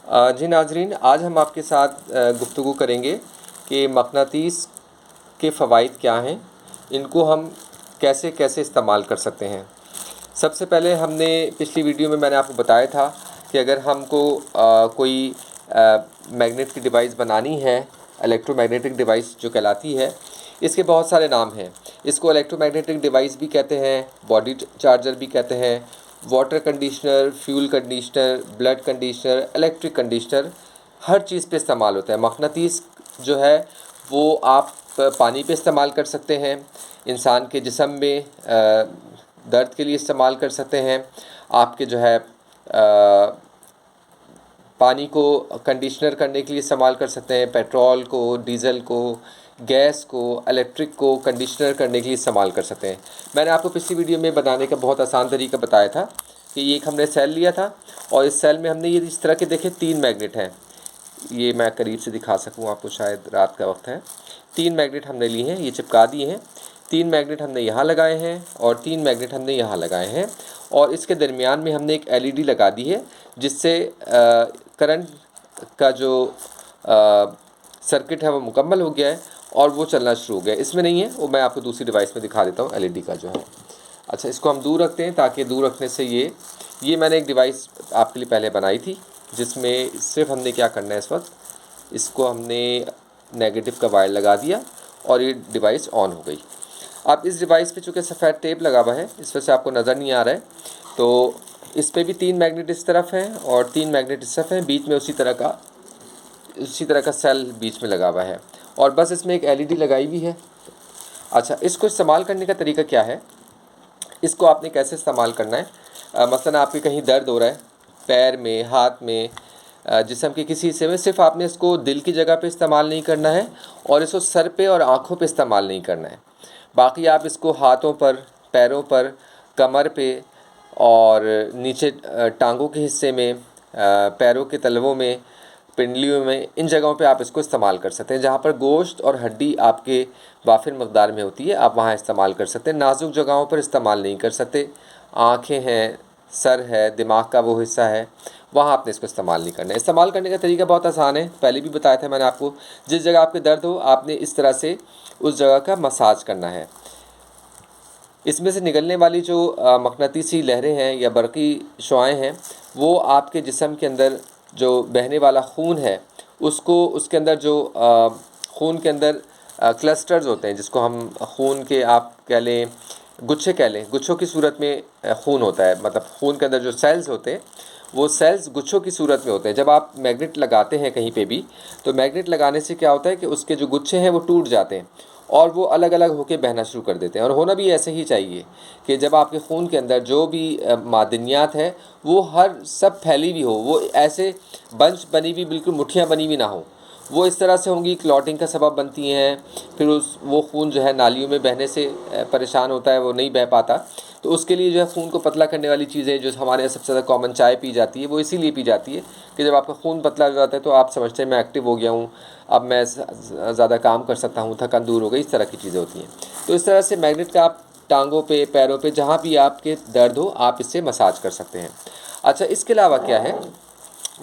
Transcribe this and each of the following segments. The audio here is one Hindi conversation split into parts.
जी नाज़रीन, आज हम आपके साथ गुफ्तगू करेंगे कि मक़नातीस के फ़वाइद क्या हैं, इनको हम कैसे कैसे इस्तेमाल कर सकते हैं। सबसे पहले हमने पिछली वीडियो में मैंने आपको बताया था कि अगर हमको कोई मैग्नेट की डिवाइस बनानी है, इलेक्ट्रोमैग्नेटिक डिवाइस जो कहलाती है, इसके बहुत सारे नाम हैं। इसको इलेक्ट्रोमैग्नेटिक डिवाइस भी कहते हैं, बॉडी चार्जर भी कहते हैं, water conditioner, fuel conditioner, blood conditioner, electric conditioner, हर चीज़ पे इस्तेमाल होता है। मक़नातीस जो है वो आप पानी पे इस्तेमाल कर सकते हैं, इंसान के जिस्म में दर्द के लिए इस्तेमाल कर सकते हैं, आपके जो है पानी को कंडीशनर करने के लिए इस्तेमाल कर सकते हैं, पेट्रोल को, डीज़ल को, गैस को, इलेक्ट्रिक को कंडीशनर करने के लिए इस्तेमाल कर सकते हैं। मैंने आपको पिछली वीडियो में बनाने का बहुत आसान तरीका बताया था कि एक हमने सेल लिया था और इस सेल में हमने ये इस तरह के देखे 3 मैग्नेट हैं। ये मैं करीब से दिखा सकूँ आपको, शायद रात का वक्त है। 3 मैग्नेट हमने लिए हैं, ये चिपका दिए हैं। 3 मैग्नेट हमने यहाँ लगाए हैं और 3 मैग्नेट हमने यहाँ लगाए हैं और इसके दरमियान में हमने एक एलईडी लगा दी है, जिससे करंट का जो सर्किट है वो मुकम्मल हो गया है और वो चलना शुरू हो गया है। इसमें नहीं है, वो मैं आपको दूसरी डिवाइस में दिखा देता हूँ, एलईडी का जो है। अच्छा, इसको हम दूर रखते हैं ताकि दूर रखने से ये मैंने एक डिवाइस आपके लिए पहले बनाई थी, जिसमें सिर्फ हमने क्या करना है, इस वक्त इसको हमने नेगेटिव का वायर लगा दिया और ये डिवाइस ऑन हो गई। अब इस डिवाइस पे चूँकि सफ़ेद टेप लगा हुआ है, इस वजह से आपको नज़र नहीं आ रहा है, तो इस पे भी 3 मैग्नेट इस तरफ हैं और 3 मैग्नेट इस तरफ हैं, बीच में उसी तरह का सेल बीच में लगा हुआ है और बस इसमें एक एलईडी लगाई हुई है। अच्छा, इसको इस्तेमाल करने का तरीका क्या है, इसको आपने कैसे इस्तेमाल करना है। मसलन आपके कहीं दर्द हो रहा है, पैर में, हाथ में, जिस्म के किसी हिस्से में, सिर्फ आपने इसको दिल की जगह पे इस्तेमाल नहीं करना है और इसको सर पे और आँखों पे इस्तेमाल नहीं करना है। बाकी आप इसको हाथों पर, पैरों पर, कमर पे और नीचे टांगों के हिस्से में, पैरों के तलवों में, पिंडलियों में, इन जगहों पे आप इसको इस्तेमाल कर सकते हैं। जहाँ पर गोश्त और हड्डी आपके वाफिर मकदार में होती है, आप वहाँ इस्तेमाल कर सकते हैं। नाजुक जगहों पर इस्तेमाल नहीं कर सकते। आँखें हैं, सर है, दिमाग का वो हिस्सा है, वहाँ आपने इसको इस्तेमाल नहीं करना है। इस्तेमाल करने का तरीका बहुत आसान है, पहले भी बताया था मैंने आपको। जिस जगह आपके दर्द हो, आपने इस तरह से उस जगह का मसाज करना है। इसमें से निकलने वाली जो मक़नातीसी लहरें हैं या बरक़ी शुआएँ हैं, वो आपके जिस्म के अंदर जो बहने वाला खून है, उसको, उसके अंदर जो खून के अंदर क्लस्टर्स होते हैं, जिसको हम खून के, आप कह लें गुच्छे कह लें, गुच्छों की सूरत में खून होता है। मतलब खून के अंदर जो सेल्स होते हैं, वो सेल्स गुच्छों की सूरत में होते हैं। जब आप मैग्नेट लगाते हैं कहीं पे भी, तो मैग्नेट लगाने से क्या होता है कि उसके जो गुच्छे हैं वो टूट जाते हैं और वो अलग अलग होकर बहना शुरू कर देते हैं। और होना भी ऐसे ही चाहिए कि जब आपके खून के अंदर जो भी मादनियात है वो हर सब फैली हुई हो, वो ऐसे बंच बनी हुई, बिल्कुल मुट्ठियाँ बनी हुई ना हो, वो इस तरह से होंगी, क्लॉटिंग का सबब बनती हैं। फिर वो खून जो है नालियों में बहने से परेशान होता है, वो नहीं बह पाता। तो उसके लिए जो है खून को पतला करने वाली चीज़ें, जो हमारे यहाँ सबसे ज़्यादा कॉमन चाय पी जाती है, वो इसीलिए पी जाती है कि जब आपका खून पतला हो जाता है तो आप समझते हैं मैं एक्टिव हो गया हूँ, अब मैं ज़्यादा काम कर सकता हूँ, थकान दूर हो गई, इस तरह की चीज़ें होती हैं। तो इस तरह से मैग्नेट का आप टांगों पे, पैरों पे, जहाँ भी आपके दर्द हो, आप इससे मसाज कर सकते हैं। अच्छा, इसके अलावा क्या है,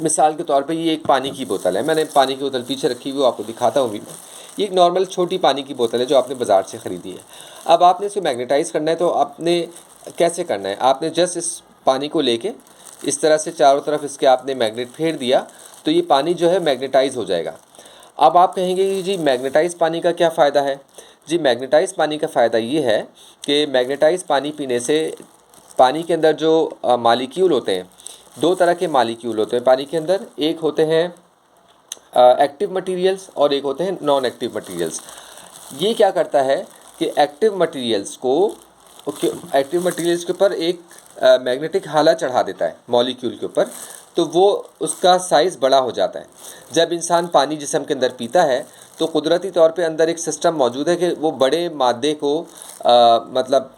मिसाल के तौर पे ये एक पानी की बोतल है, मैंने पानी की बोतल पीछे रखी हुई, आपको दिखाता हूँ भी। ये एक नॉर्मल छोटी पानी की बोतल है जो आपने बाज़ार से ख़रीदी है। अब आपने इसको मैग्नेटाइज़ करना है, तो आपने कैसे करना है, आपने जस्ट इस पानी को लेके इस तरह से चारों तरफ इसके आपने मैग्नेट फेर दिया, तो ये पानी जो है मैग्नेटाइज़ हो जाएगा। अब आप कहेंगे कि जी मैग्नेटाइज़ पानी का क्या फ़ायदा है। जी, मैग्नेटाइज़ पानी का फ़ायदा ये है कि मैग्नेटाइज़ पानी पीने से पानी के अंदर जो मालिक्यूल होते हैं, 2 तरह के मालिक्यूल होते हैं पानी के अंदर। एक होते हैं एक्टिव मटेरियल्स और एक होते हैं नॉन एक्टिव मटेरियल्स। ये क्या करता है कि एक्टिव मटेरियल्स के ऊपर एक मैग्नेटिक हाला चढ़ा देता है मॉलिक्यूल के ऊपर, तो वो उसका साइज़ बड़ा हो जाता है। जब इंसान पानी जिस्म के अंदर पीता है तो कुदरती तौर पे अंदर एक सिस्टम मौजूद है कि वो बड़े मादे को मतलब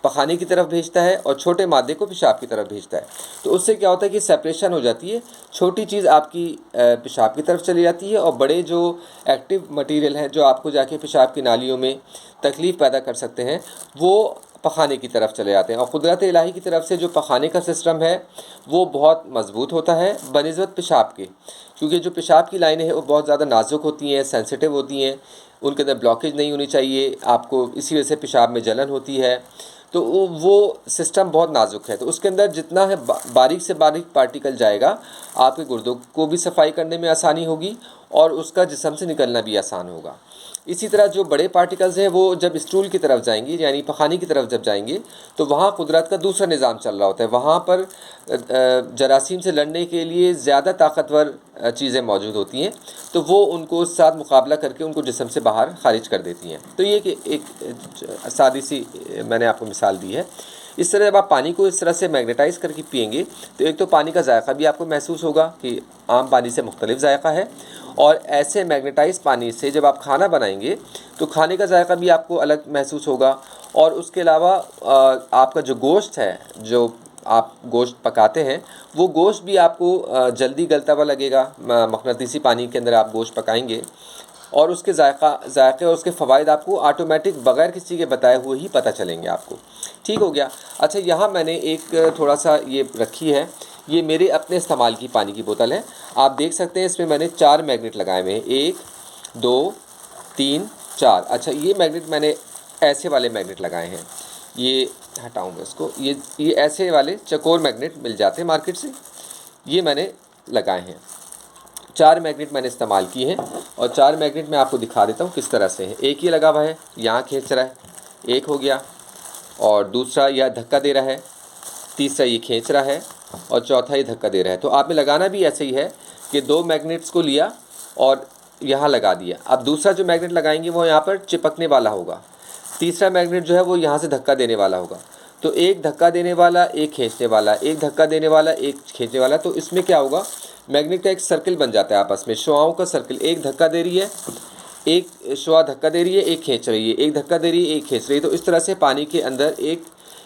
पखाने की तरफ भेजता है और छोटे मादे को पेशाब की तरफ भेजता है। तो उससे क्या होता है कि सेपरेशन हो जाती है, छोटी चीज़ आपकी पेशाब की तरफ चली जाती है और बड़े जो एक्टिव मटेरियल हैं जो आपको जाके पेशाब की नालियों में तकलीफ़ पैदा कर सकते हैं, वो पखाने की तरफ चले जाते हैं। और कुदरत इलाही की तरफ से जो पखाने का सिस्टम है वो बहुत मज़बूत होता है बनिस्बत पेशाब के, क्योंकि जो पेशाब की लाइनें हैं वो बहुत ज़्यादा नाजुक होती हैं, सेंसिटिव होती हैं, उनके अंदर ब्लॉकेज नहीं होनी चाहिए आपको, इसी वजह से पेशाब में जलन होती है। तो वो सिस्टम बहुत नाजुक है, तो उसके अंदर जितना है बारीक से बारीक पार्टिकल जाएगा, आपके गुर्दों को भी सफाई करने में आसानी होगी और उसका जिस्म से निकलना भी आसान होगा। इसी तरह जो बड़े पार्टिकल्स हैं वो जब स्टूल की तरफ जाएंगे, यानी पखाने की तरफ जब जाएंगे, तो वहाँ कुदरत का दूसरा निज़ाम चल रहा होता है। वहाँ पर जरासीम से लड़ने के लिए ज़्यादा ताकतवर चीज़ें मौजूद होती हैं, तो वो उनको साथ मुकाबला करके उनको जिस्म से बाहर खारिज कर देती हैं। तो ये कि एक सादी सी मैंने आपको मिसाल दी है। इस तरह जब आप पानी को इस तरह से मैग्नेटाइज करके पिएंगे तो एक तो पानी का जायका भी आपको महसूस होगा कि आम पानी से मुख्तलिफ जायका है, और ऐसे मैग्नेटाइज पानी से जब आप खाना बनाएंगे तो खाने का जायका भी आपको अलग महसूस होगा। और उसके अलावा आपका जो गोश्त है, जो आप गोश्त पकाते हैं, वो गोश्त भी आपको जल्दी गलता हुआ लगेगा। मक़नातीसी पानी के अंदर आप गोश्त पकाएंगे और उसके जायके और उसके फ़वाइद आपको ऑटोमेटिक बग़ैर किसी के बताए हुए ही पता चलेंगे आपको। ठीक हो गया। अच्छा, यहाँ मैंने एक थोड़ा सा ये रखी है, ये मेरे अपने इस्तेमाल की पानी की बोतल है। आप देख सकते हैं इसमें मैंने 4 मैग्नेट लगाए हुए हैं, 1 2 3 4। अच्छा, ये मैग्नेट मैंने ऐसे वाले मैग्नेट लगाए हैं, ये हटाऊँगा इसको, ये ऐसे वाले चकोर मैग्नेट मिल जाते हैं मार्केट से, ये मैंने लगाए हैं। 4 मैग्नेट मैंने इस्तेमाल किए हैं और 4 मैग्नेट मैं आपको दिखा देता हूँ किस तरह से है। एक ये लगा हुआ है, यहाँ खींच रहा है, एक हो गया, और दूसरा यह धक्का दे रहा है, तीसरा ये खींच रहा है, और चौथा ये धक्का दे रहा है। तो आपने लगाना भी ऐसे ही है कि 2 मैग्नेट्स को लिया और यहाँ लगा दिया। अब दूसरा जो मैग्नेट लगाएंगे वो यहाँ पर चिपकने वाला होगा, तीसरा मैग्नेट जो है वो यहाँ से धक्का देने वाला होगा। तो एक धक्का देने वाला, एक खींचने वाला, एक धक्का देने वाला, एक खींचने वाला। तो इसमें क्या होगा, मैग्नेट का एक सर्कल बन जाता है आपस में, शुआओं का सर्कल। एक धक्का दे रही है, एक शुआ धक्का दे रही है, एक खींच रही है, एक धक्का दे रही है, एक खींच रही है। तो इस तरह से पानी के अंदर एक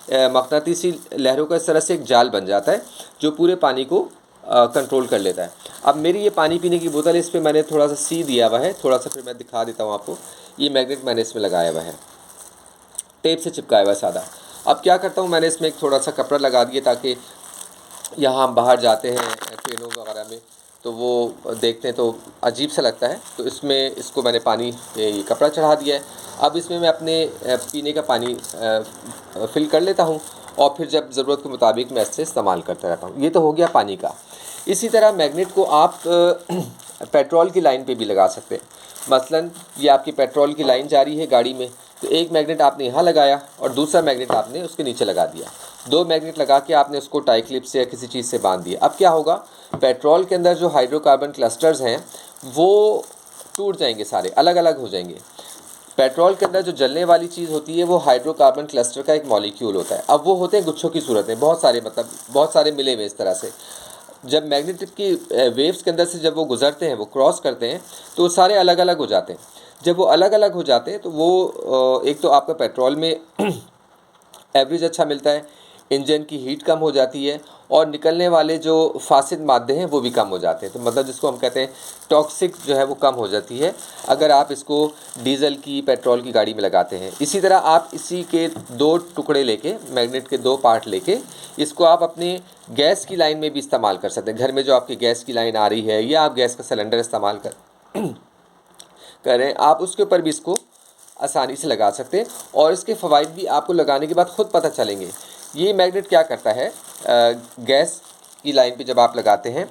मक़नातीसी लहरों का इस तरह से एक जाल बन जाता है जो पूरे पानी को कंट्रोल कर लेता है। अब मेरी ये पानी पीने की बोतल है, इस पर मैंने थोड़ा सा सी दिया हुआ है, थोड़ा सा फिर मैं दिखा देता हूँ आपको। ये मैग्नेट मैंने इसमें लगाया हुआ है, टेप से चिपकाया हुआ है सादा। अब क्या करता हूँ, मैंने इसमें एक थोड़ा सा कपड़ा लगा दिया ताकि यहाँ हम बाहर जाते हैं ट्रेनों वगैरह में तो वो देखते हैं तो अजीब सा लगता है, तो इसमें इसको मैंने पानी ये कपड़ा चढ़ा दिया है। अब इसमें मैं अपने पीने का पानी फिल कर लेता हूँ और फिर जब ज़रूरत के मुताबिक मैं इससे इस्तेमाल करता रहता हूँ। ये तो हो गया पानी का। इसी तरह मैग्नेट को आप पेट्रोल की लाइन पे भी लगा सकते हैं। मसलन ये आपकी पेट्रोल की लाइन जा रही है गाड़ी में, तो एक मैग्नेट आपने यहाँ लगाया और दूसरा मैग्नेट आपने उसके नीचे लगा दिया। 2 मैग्नेट लगा के आपने उसको टाई क्लिप से या किसी चीज़ से बांध दिया। अब क्या होगा, पेट्रोल के अंदर जो हाइड्रोकार्बन क्लस्टर्स हैं वो टूट जाएंगे, सारे अलग अलग हो जाएंगे। पेट्रोल के अंदर जो जलने वाली चीज़ होती है वो हाइड्रोकार्बन क्लस्टर का एक मॉलिक्यूल होता है। अब वो होते हैं गुच्छों की सूरत में, बहुत सारे, मतलब बहुत सारे मिले हुए इस तरह से। जब मैग्नेटिक की वेव्स के अंदर से जब वो गुजरते हैं, वो क्रॉस करते हैं, तो वो सारे अलग अलग हो जाते हैं। जब वो अलग अलग हो जाते हैं तो वो एक तो आपका पेट्रोल में एवरेज अच्छा मिलता है, इंजन की हीट कम हो जाती है और निकलने वाले जो फासिद मादे हैं वो भी कम हो जाते हैं। तो मतलब जिसको हम कहते हैं टॉक्सिक जो है वो कम हो जाती है अगर आप इसको डीजल की, पेट्रोल की गाड़ी में लगाते हैं। इसी तरह आप इसी के 2 टुकड़े लेके, मैग्नेट के 2 पार्ट लेके, इसको आप अपने गैस की लाइन में भी इस्तेमाल कर सकते हैं। घर में जो आपकी गैस की लाइन आ रही है या आप गैस का सिलेंडर इस्तेमाल करें, आप उसके ऊपर भी इसको आसानी से लगा सकते हैं और इसके फ़वाइद भी आपको लगाने के बाद ख़ुद पता चलेंगे। ये मैग्नेट क्या करता है, गैस की लाइन पे जब आप लगाते हैं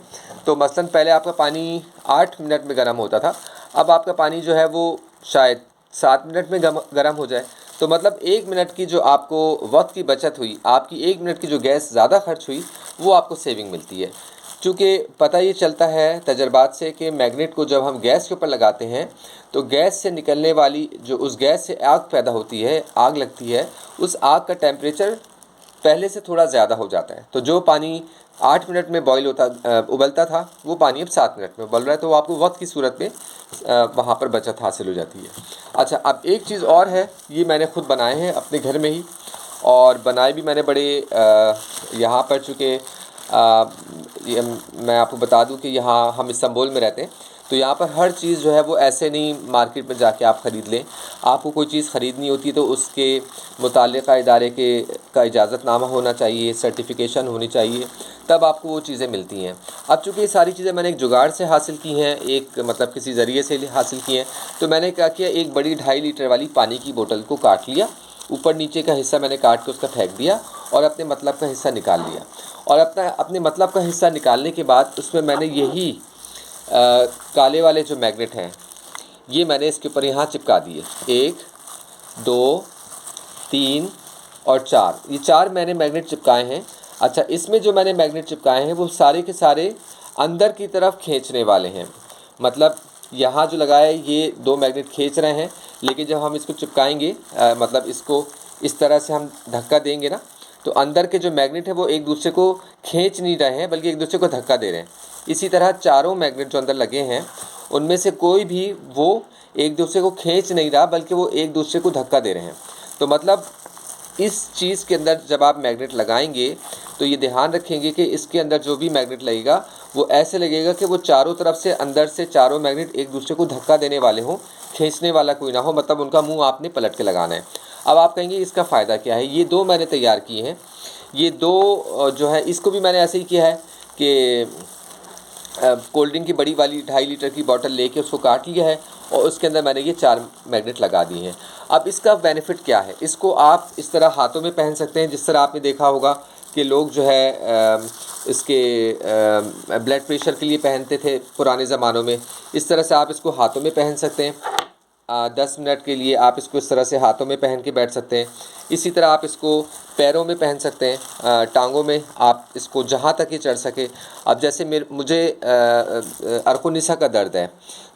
तो मसलन पहले आपका पानी 8 मिनट में गर्म होता था, अब आपका पानी जो है वो शायद 7 मिनट में गर्म हो जाए। तो मतलब 1 मिनट की जो आपको वक्त की बचत हुई, आपकी 1 मिनट की जो गैस ज़्यादा खर्च हुई, वो आपको सेविंग मिलती है। चूँकि पता ये चलता है तजर्बात से कि मैग्नेट को जब हम गैस के ऊपर लगाते हैं तो गैस से निकलने वाली जो उस गैस से आग पैदा होती है, आग लगती है, उस आग का टेम्परेचर पहले से थोड़ा ज़्यादा हो जाता है। तो जो पानी 8 मिनट में उबलता था वो पानी अब 7 मिनट में उबल रहा है, तो आपको वक्त की सूरत में वहाँ पर बचत हासिल हो जाती है। अच्छा, अब एक चीज़ और है, ये मैंने ख़ुद बनाए हैं अपने घर में ही, और बनाए भी मैंने बड़े यहाँ पर, चूँकि ये मैं आपको बता दूं कि यहाँ हम इस्तांबुल में रहते हैं, तो यहाँ पर हर चीज़ जो है वो ऐसे नहीं मार्केट में जाके आप ख़रीद लें। आपको कोई चीज़ ख़रीदनी होती है तो उसके मुताल्लिक़ा इदारे का इजाज़तनामा होना चाहिए, सर्टिफिकेशन होनी चाहिए, तब आपको वो चीज़ें मिलती हैं। अब चूँकि ये सारी चीज़ें मैंने एक जुगाड़ से हासिल की हैं, एक मतलब किसी ज़रिए से हासिल की हैं, तो मैंने क्या किया, एक बड़ी 2.5 लीटर वाली पानी की बोतल को काट लिया, ऊपर नीचे का हिस्सा मैंने काट के उसका फेंक दिया और अपने मतलब का हिस्सा निकाल लिया। और अपने मतलब का हिस्सा निकालने के बाद उसमें मैंने यही काले वाले जो मैग्नेट हैं ये मैंने इसके ऊपर यहाँ चिपका दिए, 1 2 3 और 4, ये 4 मैंने मैग्नेट चिपकाए हैं। अच्छा, इसमें जो मैंने मैग्नेट चिपकाए हैं वो सारे के सारे अंदर की तरफ खींचने वाले हैं। मतलब यहाँ जो लगाया है ये 2 मैग्नेट खींच रहे हैं, लेकिन जब हम इसको चिपकाएंगे मतलब इसको इस तरह से हम धक्का देंगे ना, तो अंदर के जो मैग्नेट है वो एक दूसरे को खींच नहीं रहे हैं बल्कि एक दूसरे को धक्का दे रहे हैं। इसी तरह चारों मैग्नेट जो अंदर लगे हैं उनमें से कोई भी वो एक दूसरे को खींच नहीं रहा बल्कि वो एक दूसरे को धक्का दे रहे हैं। तो मतलब इस चीज़ के अंदर जब आप मैग्नेट लगाएंगे तो ये ध्यान रखेंगे कि इसके अंदर जो भी मैग्नेट लगेगा वो ऐसे लगेगा कि वो चारों तरफ से अंदर से चारों मैग्नेट एक दूसरे को धक्का देने वाले हों, खींचने वाला कोई ना हो, मतलब उनका मुंह आपने पलट के लगाना है। अब आप कहेंगे इसका फ़ायदा क्या है। ये 2 मैंने तैयार किए हैं, ये 2 जो है इसको भी मैंने ऐसे ही किया है कि कोल्ड ड्रिंक की बड़ी वाली 2.5 लीटर की बोतल लेके उसको काट लिया है और उसके अंदर मैंने ये 4 मैग्नेट लगा दिए हैं। अब इसका बेनिफिट क्या है, इसको आप इस तरह हाथों में पहन सकते हैं, जिस तरह आपने देखा होगा कि लोग जो है इसके ब्लड प्रेशर के लिए पहनते थे पुराने ज़मानों में। इस तरह से आप इसको हाथों में पहन सकते हैं। 10 मिनट के लिए आप इसको इस तरह से हाथों में पहन के बैठ सकते हैं। इसी तरह आप इसको पैरों में पहन सकते हैं, टांगों में, आप इसको जहाँ तक ही चढ़ सके। अब जैसे मुझे अर्कुनिसा का दर्द है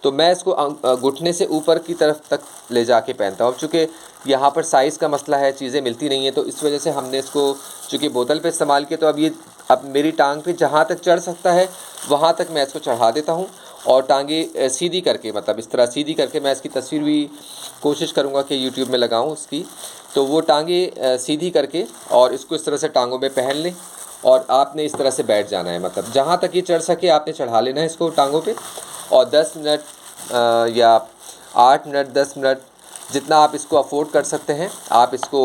तो मैं इसको घुटने से ऊपर की तरफ तक ले जाके पहनता हूँ। अब चूँकि यहाँ पर साइज़ का मसला है, चीज़ें मिलती नहीं हैं, तो इस वजह से हमने इसको चूँकि बोतल पे इस्तेमाल किया, तो अब मेरी टांग पे जहाँ तक चढ़ सकता है वहाँ तक मैं इसको चढ़ा देता हूँ और टांगे सीधी करके, मतलब इस तरह सीधी करके, मैं इसकी तस्वीर भी कोशिश करूँगा कि यूट्यूब में लगाऊँ उसकी, तो वो टांगे सीधी करके और इसको इस तरह से टांगों में पहन लें और आपने इस तरह से बैठ जाना है। मतलब जहाँ तक ये चढ़ सके आपने चढ़ा लेना है इसको टांगों पे और 10 मिनट या 8 मिनट 10 मिनट जितना आप इसको अफोर्ड कर सकते हैं आप इसको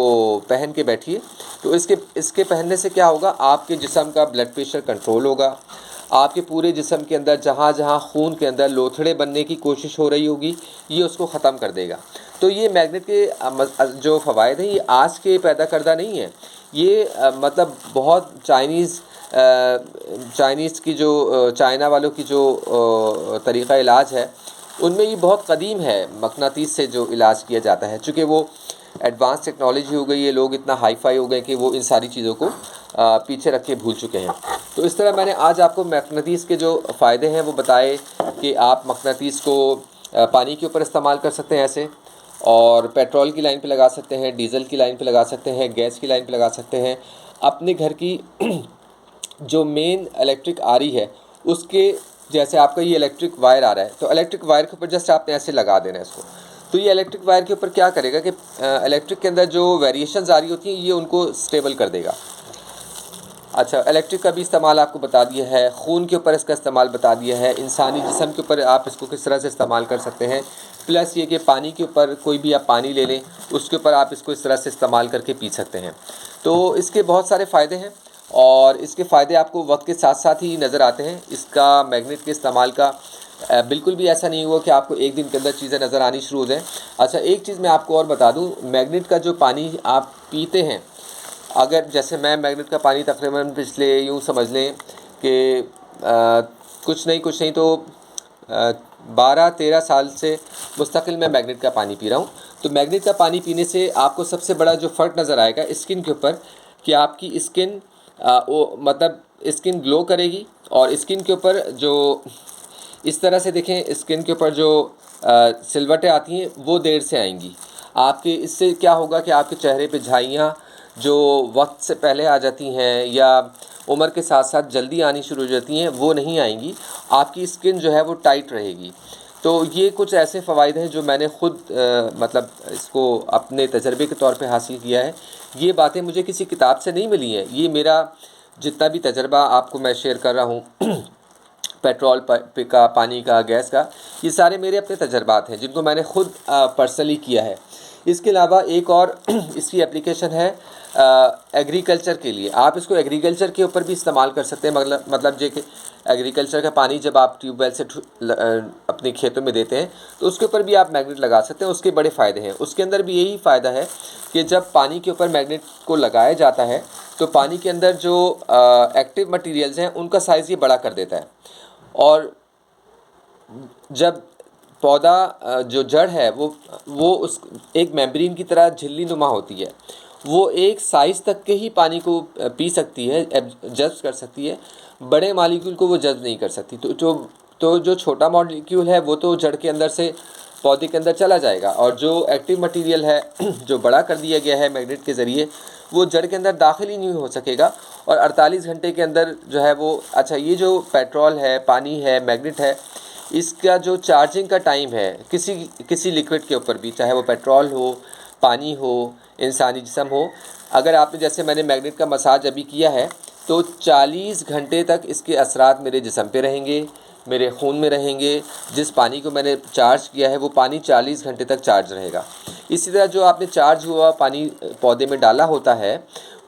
पहन के बैठिए। तो इसके पहनने से क्या होगा, आपके जिस्म का ब्लड प्रेशर कंट्रोल होगा, आपके पूरे जिस्म के अंदर जहाँ जहाँ खून के अंदर लोथड़े बनने की कोशिश हो रही होगी ये उसको ख़त्म कर देगा। तो ये मैग्नेट के जो फ़वाइद हैं ये आज के पैदा करदा नहीं है, ये मतलब बहुत चाइनीज़ की जो चाइना वालों की जो तरीक़ा इलाज है उनमें ये बहुत कदीम है, मकनातीस से जो इलाज किया जाता है। चूँकि वो एडवांस टेक्नोलॉजी हो गई है, लोग इतना हाई फाई हो गए कि वो इन सारी चीज़ों को पीछे रख के भूल चुके हैं। तो इस तरह मैंने आज आपको मकनातीस के जो फ़ायदे हैं वो बताए कि आप मकनातीस को पानी के ऊपर इस्तेमाल कर सकते हैं ऐसे, और पेट्रोल की लाइन पे लगा सकते हैं, डीज़ल की लाइन पे लगा सकते हैं, गैस की लाइन पे लगा सकते हैं। अपने घर की जो मेन इलेक्ट्रिक आ रही है उसके जैसे आपका ये इलेक्ट्रिक वायर आ रहा है तो इलेक्ट्रिक वायर के ऊपर जस्ट आपने ऐसे लगा देना है इसको। तो ये इलेक्ट्रिक वायर के ऊपर क्या करेगा कि इलेक्ट्रिक के अंदर जो वेरिएशंस आ रही होती हैं ये उनको स्टेबल कर देगा। अच्छा, इलेक्ट्रिक का भी इस्तेमाल आपको बता दिया है, खून के ऊपर इसका इस्तेमाल बता दिया है, इंसानी जिस्म के ऊपर आप इसको किस तरह से इस्तेमाल कर सकते हैं, प्लस ये कि पानी के ऊपर कोई भी आप पानी ले लें उसके ऊपर आप इसको इस तरह से इस्तेमाल करके पी सकते हैं। तो इसके बहुत सारे फ़ायदे हैं और इसके फ़ायदे आपको वक्त के साथ साथ ही नज़र आते हैं। इसका मैग्नेट के इस्तेमाल का बिल्कुल भी ऐसा नहीं हुआ कि आपको एक दिन के अंदर चीज़ें नज़र आनी शुरू हो जाएँ। अच्छा, एक चीज़ मैं आपको और बता दूँ, मैग्नेट का जो पानी आप पीते हैं, अगर जैसे मैं मैग्नेट का पानी तकरीबन पिछले यूँ समझ लें कि कुछ नहीं तो 12-13 साल से मुस्तकिल मैं मैग्नेट का पानी पी रहा हूँ। तो मैग्नेट का पानी पीने से आपको सबसे बड़ा जो फ़र्क नज़र आएगा स्किन के ऊपर कि आपकी स्किन मतलब स्किन ग्लो करेगी और स्किन के ऊपर जो इस तरह से देखें, स्किन के ऊपर जो सिलवटें आती हैं वो देर से आएंगी आपके। इससे क्या होगा कि आपके चेहरे पे झाइयाँ जो वक्त से पहले आ जाती हैं या उम्र के साथ साथ जल्दी आनी शुरू हो जाती हैं वो नहीं आएंगी, आपकी स्किन जो है वो टाइट रहेगी। तो ये कुछ ऐसे फ़वाइद हैं जो मैंने ख़ुद मतलब इसको अपने तजर्बे के तौर पे हासिल किया है। ये बातें मुझे किसी किताब से नहीं मिली हैं, ये मेरा जितना भी तजर्बा आपको मैं शेयर कर रहा हूँ पेट्रोल का, पानी का, गैस का, ये सारे मेरे अपने तजर्बात हैं जिनको मैंने ख़ुद पर्सनली किया है। इसके अलावा एक और इसकी एप्लीकेशन है एग्रीकल्चर के लिए। आप इसको एग्रीकल्चर के ऊपर भी इस्तेमाल कर सकते हैं। मतलब जो कि एग्रीकल्चर का पानी जब आप ट्यूबवेल से अपने खेतों में देते हैं तो उसके ऊपर भी आप मैग्नेट लगा सकते हैं। उसके बड़े फ़ायदे हैं। उसके अंदर भी यही फ़ायदा है कि जब पानी के ऊपर मैग्नेट को लगाया जाता है तो पानी के अंदर जो एक्टिव मटीरियल्स हैं उनका साइज़ ये बड़ा कर देता है, और जब पौधा जो जड़ है वो उस एक मेम्ब्रेन की तरह झिल्ली नुमा होती है, वो एक साइज़ तक के ही पानी को पी सकती है, जज़्ब कर सकती है। बड़े मॉलिक्यूल को वो जज़्ब नहीं कर सकती। तो जो छोटा मॉलिक्यूल है वो तो जड़ के अंदर से पौधे के अंदर चला जाएगा, और जो एक्टिव मटेरियल है जो बड़ा कर दिया गया है मैग्नेट के ज़रिए, वो जड़ के अंदर दाखिल ही नहीं हो सकेगा, और 48 घंटे के अंदर जो है वो अच्छा ये जो पेट्रोल है, पानी है, मैग्नेट है, इसका जो चार्जिंग का टाइम है किसी लिक्विड के ऊपर भी, चाहे वो पेट्रोल हो, पानी हो, इंसानी जिस्म हो, अगर आपने जैसे मैंने मैग्नेट का मसाज अभी किया है तो 40 घंटे तक इसके असरात मेरे जिस्म पे रहेंगे, मेरे खून में रहेंगे। जिस पानी को मैंने चार्ज किया है वो पानी 40 घंटे तक चार्ज रहेगा। इसी तरह जो आपने चार्ज हुआ पानी पौधे में डाला होता है,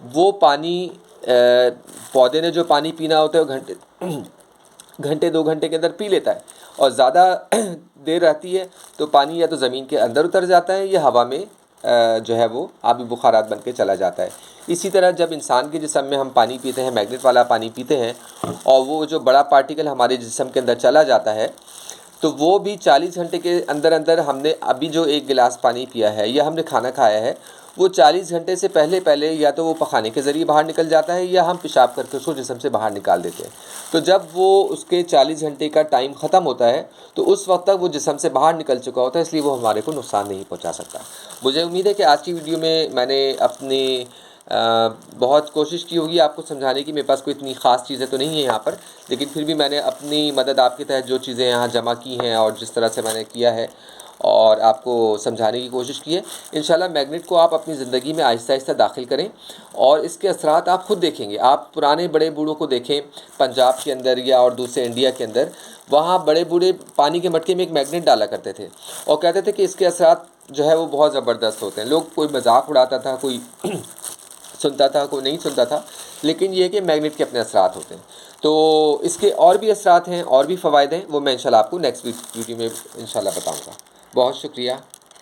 वो पानी पौधे ने जो पानी पीना होता है वो घंटे 2 घंटे के अंदर पी लेता है, और ज़्यादा देर रहती है तो पानी या तो ज़मीन के अंदर उतर जाता है या हवा में जो है वो आबी बुखारात बन के चला जाता है। इसी तरह जब इंसान के जिस्म में हम पानी पीते हैं, मैग्नेट वाला पानी पीते हैं, और वो जो बड़ा पार्टिकल हमारे जिस्म के अंदर चला जाता है, तो वो भी 40 घंटे के अंदर अंदर हमने अभी जो 1 गिलास पानी पिया है या हमने खाना खाया है, वो 40 घंटे से पहले या तो वो पखाने के ज़रिए बाहर निकल जाता है या हम पेशाब करके उसको जिस्म से बाहर निकाल देते हैं। तो जब वो उसके 40 घंटे का टाइम ख़त्म होता है तो उस वक्त तक वो जिस्म से बाहर निकल चुका होता है, इसलिए वो हमारे को नुकसान नहीं पहुंचा सकता। मुझे उम्मीद है कि आज की वीडियो में मैंने अपनी बहुत कोशिश की होगी आपको समझाने की। मेरे पास कोई इतनी ख़ास चीज़ें तो नहीं है यहाँ पर, लेकिन फिर भी मैंने अपनी मदद आपके तहत जो चीज़ें यहाँ जमा की हैं और जिस तरह से मैंने किया है और आपको समझाने की कोशिश की है, इंशाल्लाह मैग्नेट को आप अपनी ज़िंदगी में आहिस्ता आहिस्ता दाखिल करें और इसके असरात आप ख़ुद देखेंगे। आप पुराने बड़े बूढ़ों को देखें पंजाब के अंदर या और दूसरे इंडिया के अंदर, वहाँ बड़े बूढ़े पानी के मटके में एक मैग्नेट डाला करते थे और कहते थे कि इसके असरात जो है वो बहुत ज़बरदस्त होते हैं। लोग कोई मजाक उड़ाता था, कोई सुनता था, कोई नहीं सुनता था, लेकिन ये कि मैग्नेट के अपने असरात होते हैं। तो इसके और भी असरात हैं और भी फ़वाइद हैं, वो मैं इंशाल्लाह आपको नेक्स्ट वीडियो में इंशाल्लाह बताऊँगा। बहुत शुक्रिया।